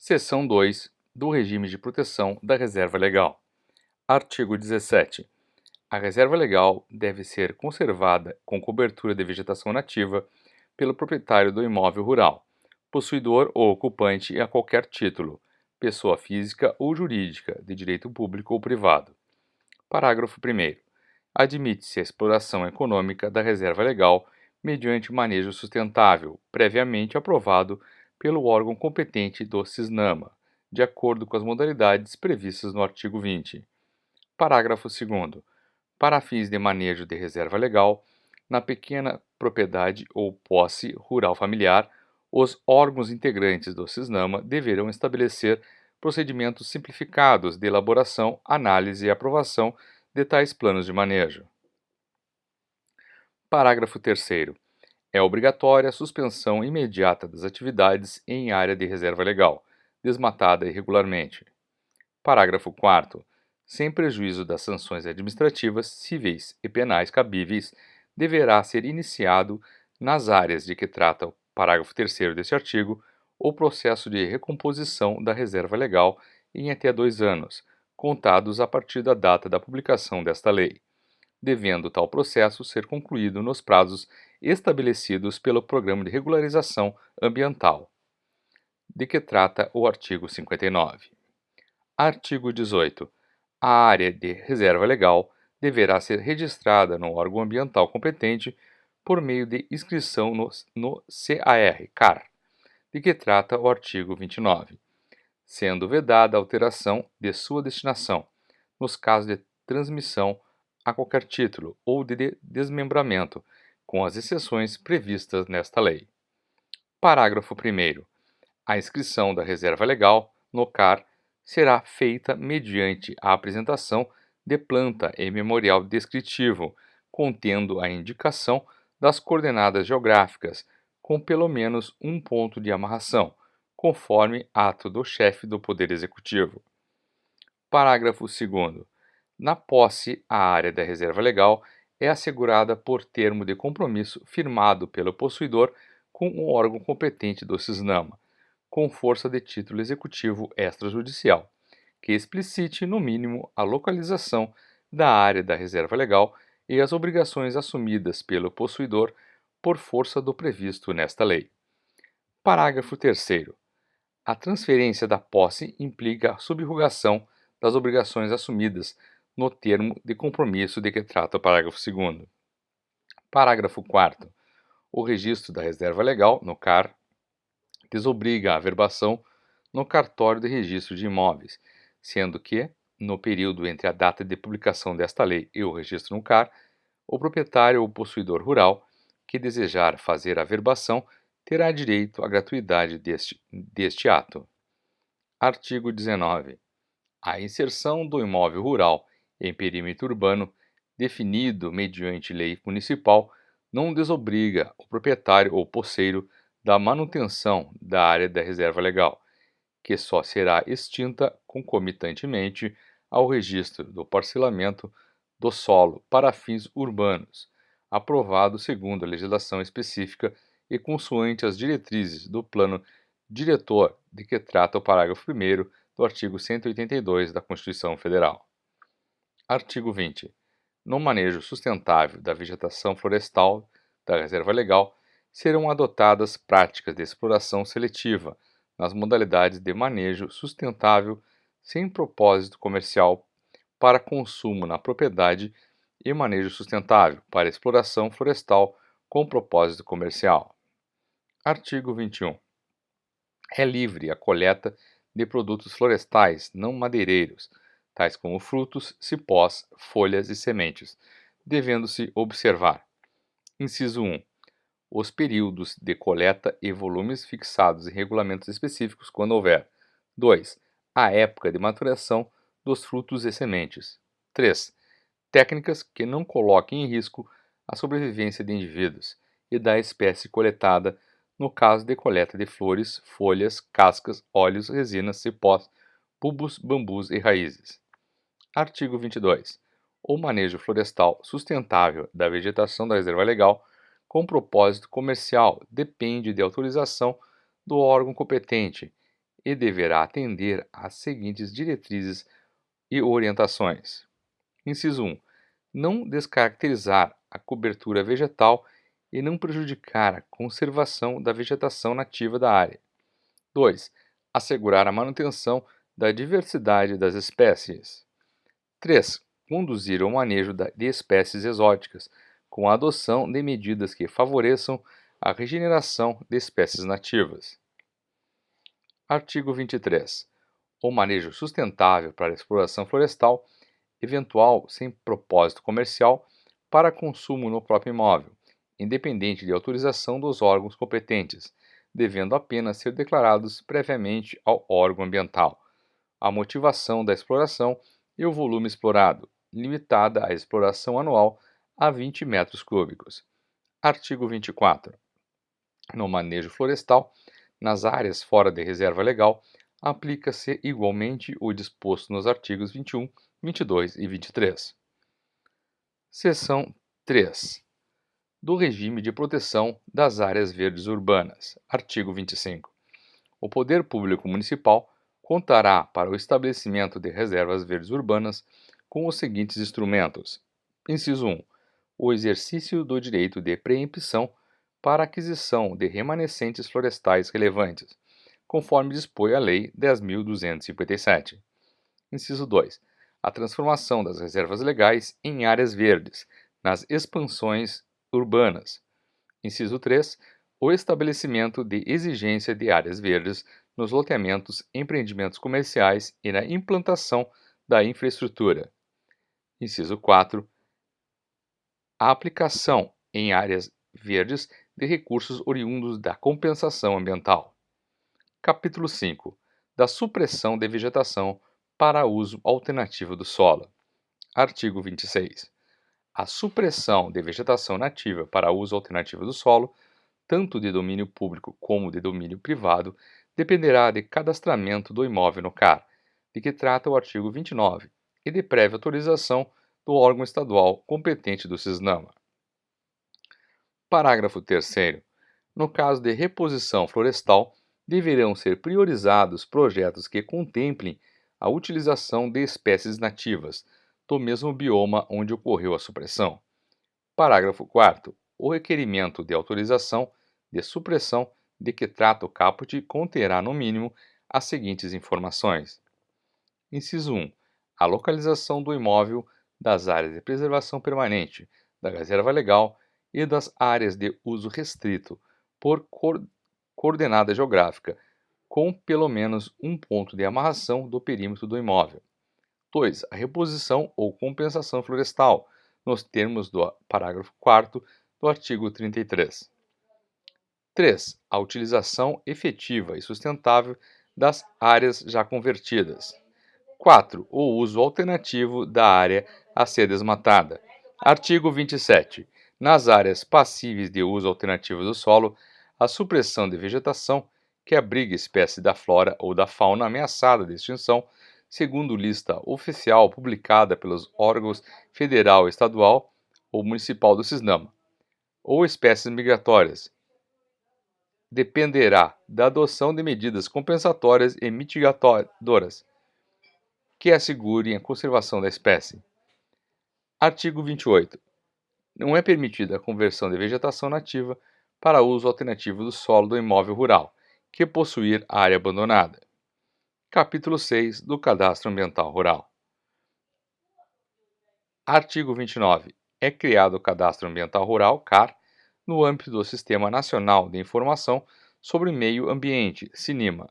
Seção 2 do Regime de Proteção da Reserva Legal. Artigo 17. A reserva legal deve ser conservada com cobertura de vegetação nativa pelo proprietário do imóvel rural, possuidor ou ocupante a qualquer título, pessoa física ou jurídica, de direito público ou privado. Parágrafo 1º. Admite-se a exploração econômica da reserva legal mediante manejo sustentável, previamente aprovado pelo órgão competente do CISNAMA, de acordo com as modalidades previstas no artigo 20. Parágrafo 2º. Para fins de manejo de reserva legal, na pequena propriedade ou posse rural familiar, os órgãos integrantes do CISNAMA deverão estabelecer procedimentos simplificados de elaboração, análise e aprovação de tais planos de manejo. Parágrafo 3º. É obrigatória a suspensão imediata das atividades em área de reserva legal, desmatada irregularmente. Parágrafo 4º. Sem prejuízo das sanções administrativas, civis e penais cabíveis, deverá ser iniciado, nas áreas de que trata o parágrafo 3º deste artigo, o processo de recomposição da reserva legal em até 2 anos, contados a partir da data da publicação desta lei, devendo tal processo ser concluído nos prazos estabelecidos pelo Programa de Regularização Ambiental, de que trata o artigo 59. Artigo 18. A área de reserva legal deverá ser registrada no órgão ambiental competente por meio de inscrição no CAR, de que trata o artigo 29, sendo vedada a alteração de sua destinação, nos casos de transmissão a qualquer título ou de desmembramento, com as exceções previstas nesta lei. Parágrafo 1º. A inscrição da reserva legal no CAR será feita mediante a apresentação de planta e memorial descritivo, contendo a indicação das coordenadas geográficas, com pelo menos um ponto de amarração, conforme ato do chefe do Poder Executivo. Parágrafo 2º. Na posse, a área da reserva legal é assegurada por termo de compromisso firmado pelo possuidor com o órgão competente do CISNAMA, com força de título executivo extrajudicial, que explicite, no mínimo, a localização da área da reserva legal e as obrigações assumidas pelo possuidor por força do previsto nesta lei. Parágrafo 3º. A transferência da posse implica a subrogação das obrigações assumidas no termo de compromisso de que trata o parágrafo 2º. Parágrafo 4º. O registro da reserva legal, no CAR, desobriga a averbação no cartório de registro de imóveis, sendo que, no período entre a data de publicação desta lei e o registro no CAR, o proprietário ou possuidor rural que desejar fazer a averbação terá direito à gratuidade deste ato. Artigo 19. A inserção do imóvel rural em perímetro urbano, definido mediante lei municipal, não desobriga o proprietário ou posseiro da manutenção da área da reserva legal, que só será extinta concomitantemente ao registro do parcelamento do solo para fins urbanos, aprovado segundo a legislação específica e consoante as diretrizes do Plano Diretor de que trata o parágrafo 1º do artigo 182 da Constituição Federal. Artigo 20. No manejo sustentável da vegetação florestal da reserva legal, serão adotadas práticas de exploração seletiva nas modalidades de manejo sustentável sem propósito comercial para consumo na propriedade e manejo sustentável para exploração florestal com propósito comercial. Artigo 21. É livre a coleta de produtos florestais não madeireiros, tais como frutos, cipós, folhas e sementes, devendo-se observar: inciso 1. Os períodos de coleta e volumes fixados em regulamentos específicos quando houver. 2. A época de maturação dos frutos e sementes. 3. Técnicas que não coloquem em risco a sobrevivência de indivíduos e da espécie coletada no caso de coleta de flores, folhas, cascas, óleos, resinas, cipós, bulbos, bambus e raízes. Artigo 22. O manejo florestal sustentável da vegetação da reserva legal com propósito comercial depende de autorização do órgão competente e deverá atender às seguintes diretrizes e orientações. Inciso 1. Não descaracterizar a cobertura vegetal e não prejudicar a conservação da vegetação nativa da área. 2. Assegurar a manutenção da diversidade das espécies. 3. Conduzir o manejo de espécies exóticas, com a adoção de medidas que favoreçam a regeneração de espécies nativas. Artigo 23. O manejo sustentável para a exploração florestal, eventual sem propósito comercial, para consumo no próprio imóvel, independente de autorização dos órgãos competentes, devendo apenas ser declarados previamente ao órgão ambiental a motivação da exploração e o volume explorado, limitada a exploração anual a 20 metros cúbicos. Artigo 24. No manejo florestal, nas áreas fora de reserva legal, aplica-se igualmente o disposto nos artigos 21, 22 e 23. Seção 3. Do regime de proteção das áreas verdes urbanas. Artigo 25. O poder público municipal contará para o estabelecimento de reservas verdes urbanas com os seguintes instrumentos. Inciso 1. O exercício do direito de preempção para aquisição de remanescentes florestais relevantes, conforme dispõe a Lei 10.257. Inciso 2. A transformação das reservas legais em áreas verdes, nas expansões urbanas. Inciso 3. O estabelecimento de exigência de áreas verdes nos loteamentos, empreendimentos comerciais e na implantação da infraestrutura. Inciso 4. A aplicação em áreas verdes de recursos oriundos da compensação ambiental. Capítulo 5. Da supressão de vegetação para uso alternativo do solo. Artigo 26. A supressão de vegetação nativa para uso alternativo do solo, tanto de domínio público como de domínio privado, dependerá de cadastramento do imóvel no CAR, de que trata o artigo 29, e de prévia autorização do órgão estadual competente do CISNAMA. Parágrafo 3º. No caso de reposição florestal, deverão ser priorizados projetos que contemplem a utilização de espécies nativas do mesmo bioma onde ocorreu a supressão. Parágrafo 4º. O requerimento de autorização de supressão de que trata o caput conterá, no mínimo, as seguintes informações. Inciso 1. A localização do imóvel, das áreas de preservação permanente, da reserva legal e das áreas de uso restrito, por coordenada geográfica, com pelo menos um ponto de amarração do perímetro do imóvel. 2. A reposição ou compensação florestal, nos termos do parágrafo 4º do artigo 33. 3. A utilização efetiva e sustentável das áreas já convertidas. 4. O uso alternativo da área a ser desmatada. Artigo 27. Nas áreas passíveis de uso alternativo do solo, a supressão de vegetação que abriga espécie da flora ou da fauna ameaçada de extinção, segundo lista oficial publicada pelos órgãos federal, estadual ou municipal do CISNAMA, ou espécies migratórias, dependerá da adoção de medidas compensatórias e mitigadoras que assegurem a conservação da espécie. Artigo 28. Não é permitida a conversão de vegetação nativa para uso alternativo do solo do imóvel rural, que possuir área abandonada. Capítulo 6 do Cadastro Ambiental Rural. Artigo 29. É criado o Cadastro Ambiental Rural, CAR, no âmbito do Sistema Nacional de Informação sobre Meio Ambiente, SINIMA,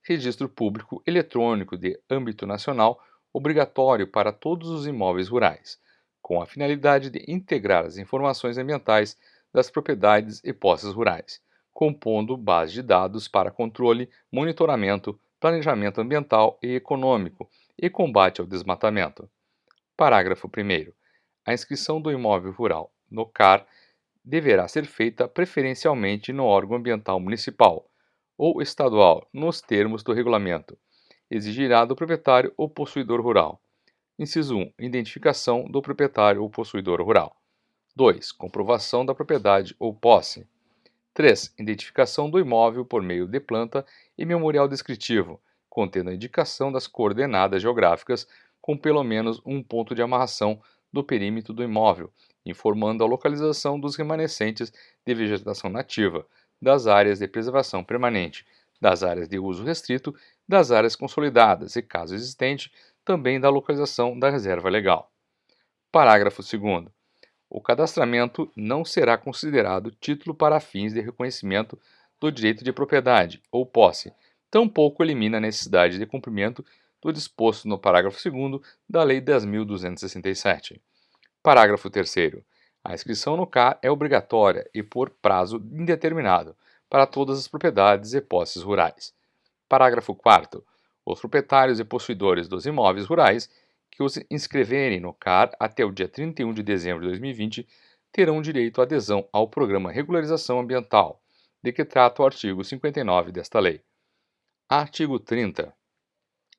registro público eletrônico de âmbito nacional obrigatório para todos os imóveis rurais, com a finalidade de integrar as informações ambientais das propriedades e posses rurais, compondo base de dados para controle, monitoramento, planejamento ambiental e econômico e combate ao desmatamento. Parágrafo 1º. A inscrição do imóvel rural no CAR deverá ser feita preferencialmente no órgão ambiental municipal ou estadual, nos termos do regulamento. Exigirá do proprietário ou possuidor rural. Inciso 1. Identificação do proprietário ou possuidor rural. 2. Comprovação da propriedade ou posse. 3. Identificação do imóvel por meio de planta e memorial descritivo, contendo a indicação das coordenadas geográficas com pelo menos um ponto de amarração do perímetro do imóvel, informando a localização dos remanescentes de vegetação nativa, das áreas de preservação permanente, das áreas de uso restrito, das áreas consolidadas e, caso existente, também da localização da reserva legal. Parágrafo 2º. O cadastramento não será considerado título para fins de reconhecimento do direito de propriedade ou posse, tampouco elimina a necessidade de cumprimento do disposto no parágrafo 2º da Lei 10.267. Parágrafo 3º. A inscrição no CAR é obrigatória e por prazo indeterminado para todas as propriedades e posses rurais. Parágrafo 4º. Os proprietários e possuidores dos imóveis rurais que os inscreverem no CAR até o dia 31 de dezembro de 2020 terão direito à adesão ao Programa Regularização Ambiental, de que trata o artigo 59 desta lei. Artigo 30.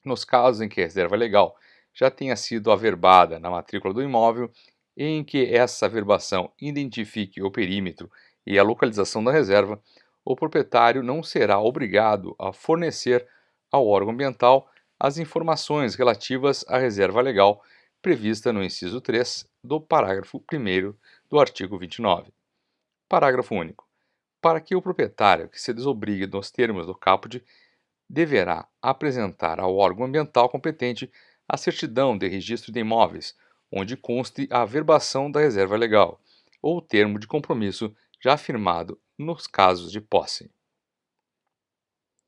Nos casos em que a reserva legal já tenha sido averbada na matrícula do imóvel e em que essa averbação identifique o perímetro e a localização da reserva, o proprietário não será obrigado a fornecer ao órgão ambiental as informações relativas à reserva legal prevista no inciso 3 do parágrafo 1º do artigo 29. Parágrafo único. Para que o proprietário que se desobrigue nos termos do caput deverá apresentar ao órgão ambiental competente a certidão de registro de imóveis, onde conste a averbação da reserva legal, ou o termo de compromisso já firmado nos casos de posse.